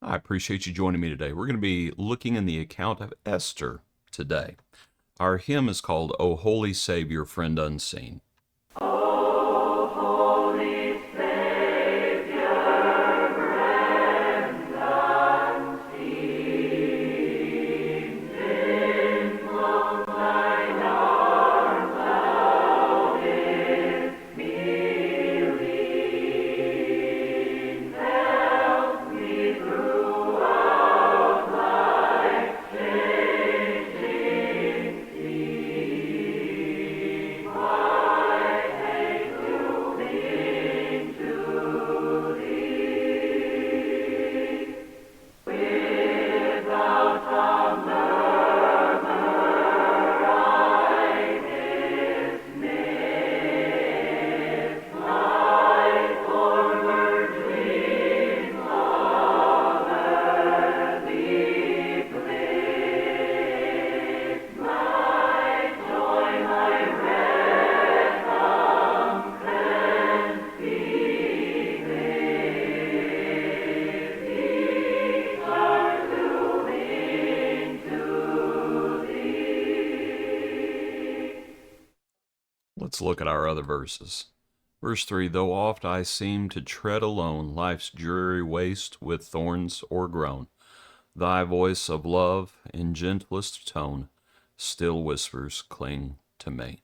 I appreciate you joining me today. We're going to be looking in the account of Esther today. Our hymn is called O Holy Savior, Friend Unseen. Holy Savior, friend unseen, in long thine arms thou didst me lead. Help me throughout life's changing sea. My faith to cling to thee. Without a murmur I dismiss my former dreams of earthly bliss. My joy, my recompense be this. Each heart to cling to thee. Let's look at our other verses. Verse 3 Though oft I seem to tread alone life's dreary waste with thorns o'ergrown, thy voice of love in gentlest tone still whispers, Cling to me.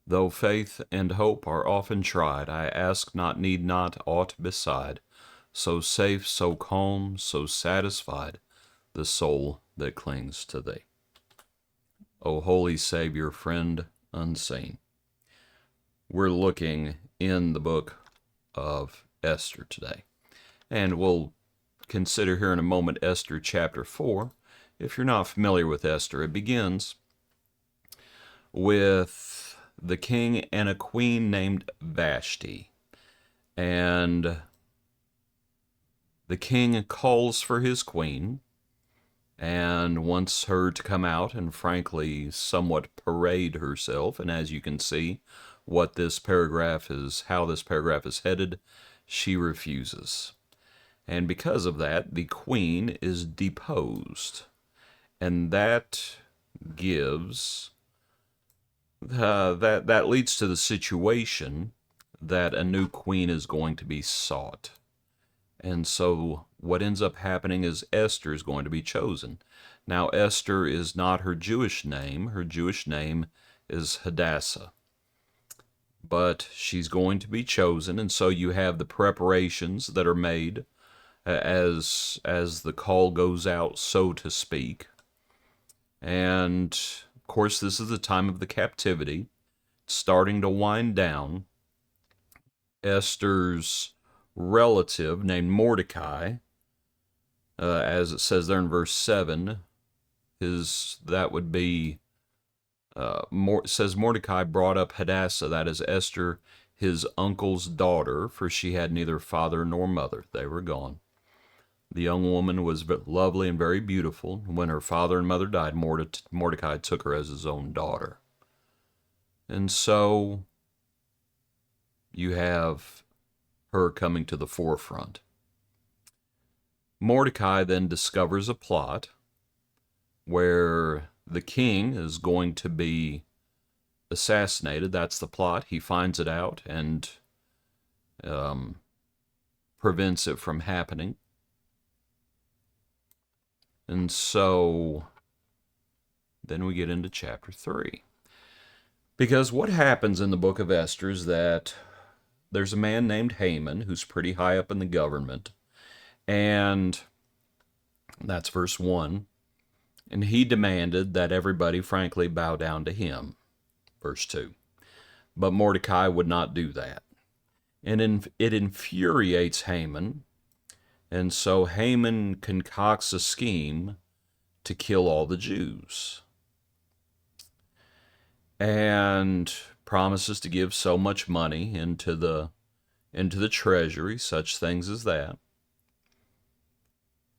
Though faith and hope are often tried, I ask not, need not aught beside. So safe, so calm, so satisfied, the soul that clings to thee. O holy Savior, friend unseen. We're looking in the book of Esther today. And we'll consider here in a moment Esther chapter 4. If you're not familiar with Esther, it begins with the king and a queen named Vashti. And the king calls for his queen and wants her to come out and frankly somewhat parade herself. And as you can see, what this paragraph is, how this paragraph is headed, she refuses. And because of that, the queen is deposed. And that gives, that leads to the situation that a new queen is going to be sought. And so what ends up happening is Esther is going to be chosen. Now, Esther is not her Jewish name. Her Jewish name is Hadassah. But she's going to be chosen, and so you have the preparations that are made as the call goes out, so to speak. And of course, this is the time of the captivity, starting to wind down. Esther's relative named Mordecai, as it says there in verse 7, that would be says Mordecai brought up Hadassah, that is Esther, his uncle's daughter, for she had neither father nor mother. They were gone. The young woman was lovely and very beautiful. When her father and mother died, Mordecai took her as his own daughter. And so you have her coming to the forefront. Mordecai then discovers a plot where the king is going to be assassinated. That's the plot. He finds it out and prevents it from happening. And so then we get into chapter 3. Because what happens in the book of Esther is that there's a man named Haman who's pretty high up in the government. And that's verse 1. And he demanded that everybody, frankly, bow down to him. Verse 2. But Mordecai would not do that. And it infuriates Haman. And so Haman concocts a scheme to kill all the Jews. And promises to give so much money into the treasury, such things as that.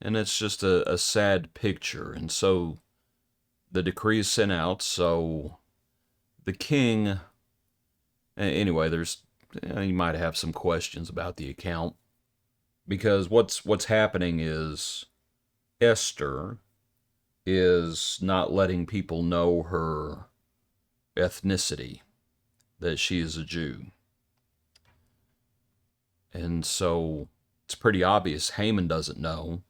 And it's just a sad picture. And so the decree is sent out. So the king, anyway, you might have some questions about the account because what's happening is Esther is not letting people know her ethnicity, that she is a Jew. And so it's pretty obvious Haman doesn't know.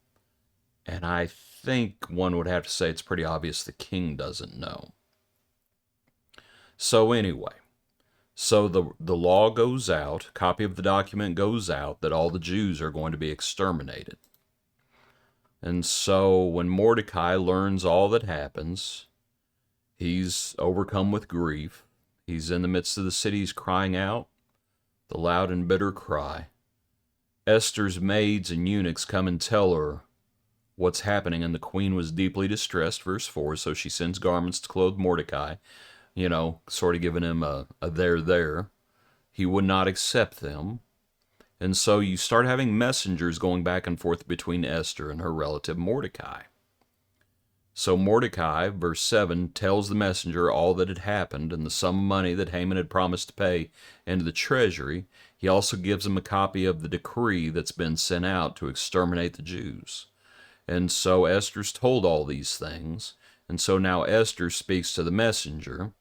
And I think one would have to say it's pretty obvious the king doesn't know. So anyway, so the law goes out, a copy of the document goes out that all the Jews are going to be exterminated. And so when Mordecai learns all that happens, he's overcome with grief. He's in the midst of the city, he's crying out, the loud and bitter cry. Esther's maids and eunuchs come and tell her what's happening, and the queen was deeply distressed, verse 4, so she sends garments to clothe Mordecai, sort of giving him a there. He would not accept them. And so you start having messengers going back and forth between Esther and her relative Mordecai. So Mordecai, verse 7, tells the messenger all that had happened and the sum of money that Haman had promised to pay into the treasury. He also gives him a copy of the decree that's been sent out to exterminate the Jews. And so Esther's told all these things. And so now Esther speaks to the messenger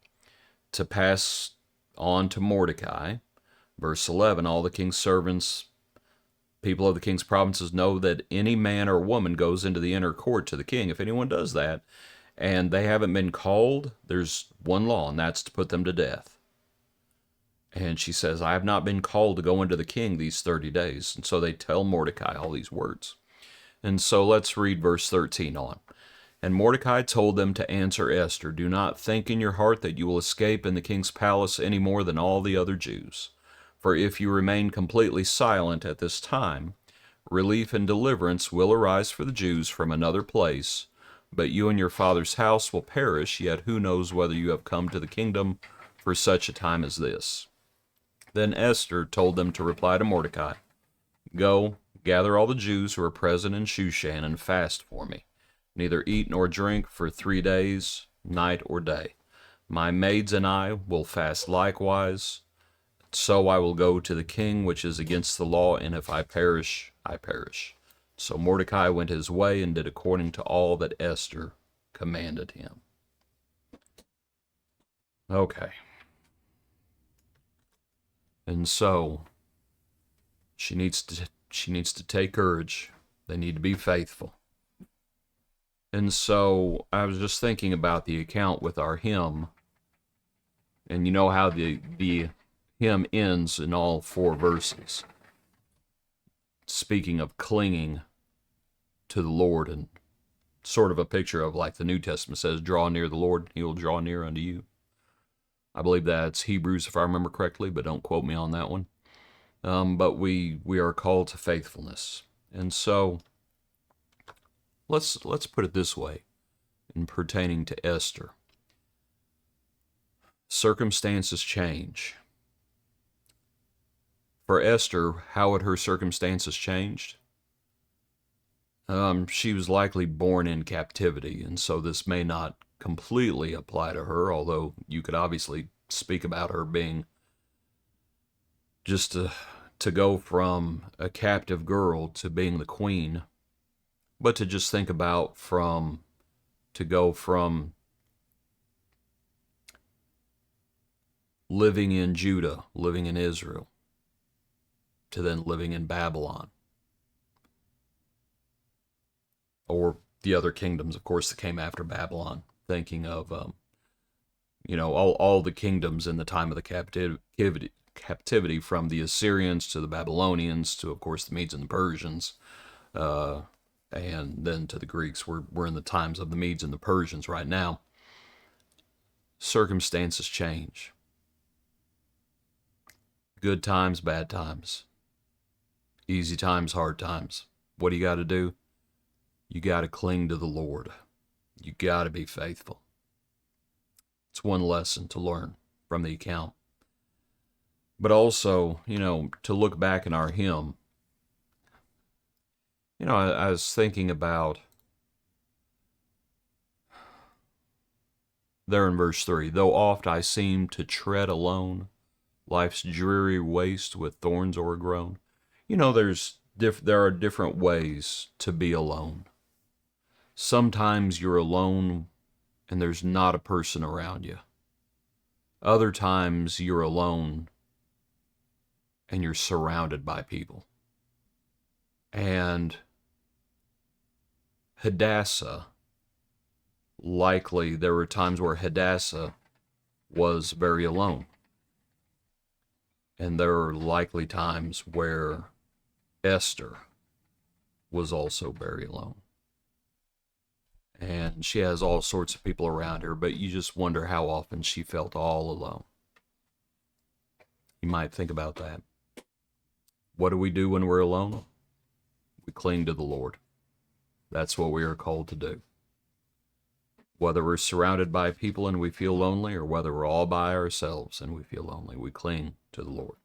to pass on to Mordecai. Verse 11, all the king's servants, people of the king's provinces, know that any man or woman goes into the inner court to the king. If anyone does that, and they haven't been called, there's one law, and that's to put them to death. And she says, I have not been called to go into the king these 30 days. And so they tell Mordecai all these words. And so let's read verse 13 on. And Mordecai told them to answer Esther, do not think in your heart that you will escape in the king's palace any more than all the other Jews. For if you remain completely silent at this time, relief and deliverance will arise for the Jews from another place, but you and your father's house will perish, yet who knows whether you have come to the kingdom for such a time as this. Then Esther told them to reply to Mordecai, go, gather all the Jews who are present in Shushan and fast for me. Neither eat nor drink for 3 days, night or day. My maids and I will fast likewise. So I will go to the king, which is against the law, and if I perish, I perish. So Mordecai went his way and did according to all that Esther commanded him. Okay. And so she needs to take courage. They need to be faithful. And so I was just thinking about the account with our hymn, and you know how the hymn ends in all 4 verses, speaking of clinging to the Lord, and sort of a picture of, like the New Testament says, draw near the Lord, he will draw near unto you. I believe that's Hebrews, if I remember correctly, but don't quote me on that one. But we are called to faithfulness. And so let's put it this way in pertaining to Esther. Circumstances change. For Esther, how had her circumstances changed? She was likely born in captivity, and so this may not completely apply to her, although you could obviously speak about her being just to go from a captive girl to being the queen, but to just think about to go from living in Judah, living in Israel, to then living in Babylon, or the other kingdoms, of course, that came after Babylon. Thinking of, all the kingdoms in the time of the captivity, from the Assyrians to the Babylonians to, of course, the Medes and the Persians, and then to the Greeks. We're in the times of the Medes and the Persians right now. Circumstances change. Good times, bad times. Easy times, hard times. What do you got to do? You got to cling to the Lord. You got to be faithful. It's one lesson to learn from the account. But also, to look back in our hymn, I was thinking about there in verse 3, though oft I seem to tread alone, life's dreary waste with thorns o'ergrown. there are different ways to be alone. Sometimes you're alone and there's not a person around you. Other times you're alone and you're surrounded by people. And Hadassah, likely there were times where Hadassah was very alone. And there are likely times where Esther was also very alone. And she has all sorts of people around her, but you just wonder how often she felt all alone. You might think about that. What do we do when we're alone? We cling to the Lord. That's what we are called to do. Whether we're surrounded by people and we feel lonely, or whether we're all by ourselves and we feel lonely, we cling to the Lord.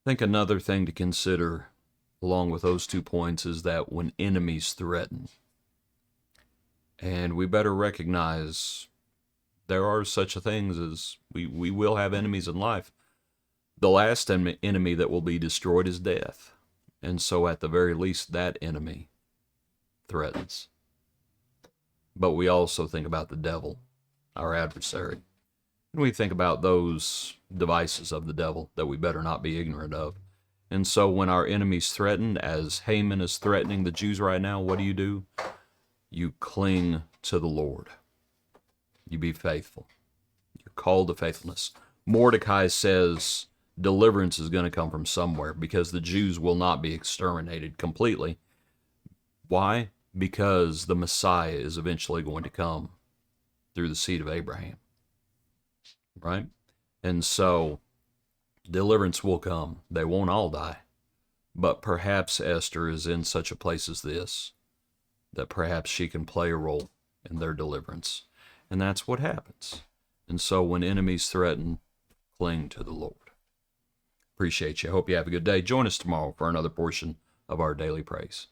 I think another thing to consider along with those 2 points is that when enemies threaten, and we better recognize there are such a things as we will have enemies in life. The last enemy that will be destroyed is death. And so at the very least, that enemy threatens. But we also think about the devil, our adversary. And we think about those devices of the devil that we better not be ignorant of. And so when our enemies threaten, as Haman is threatening the Jews right now, what do? You cling to the Lord. You be faithful. You're called to faithfulness. Mordecai says deliverance is going to come from somewhere because the Jews will not be exterminated completely. Why? Because the Messiah is eventually going to come through the seed of Abraham. Right? And so deliverance will come. They won't all die. But perhaps Esther is in such a place as this, that perhaps she can play a role in their deliverance. And that's what happens. And so when enemies threaten, cling to the Lord. Appreciate you. I hope you have a good day. Join us tomorrow for another portion of our daily praise.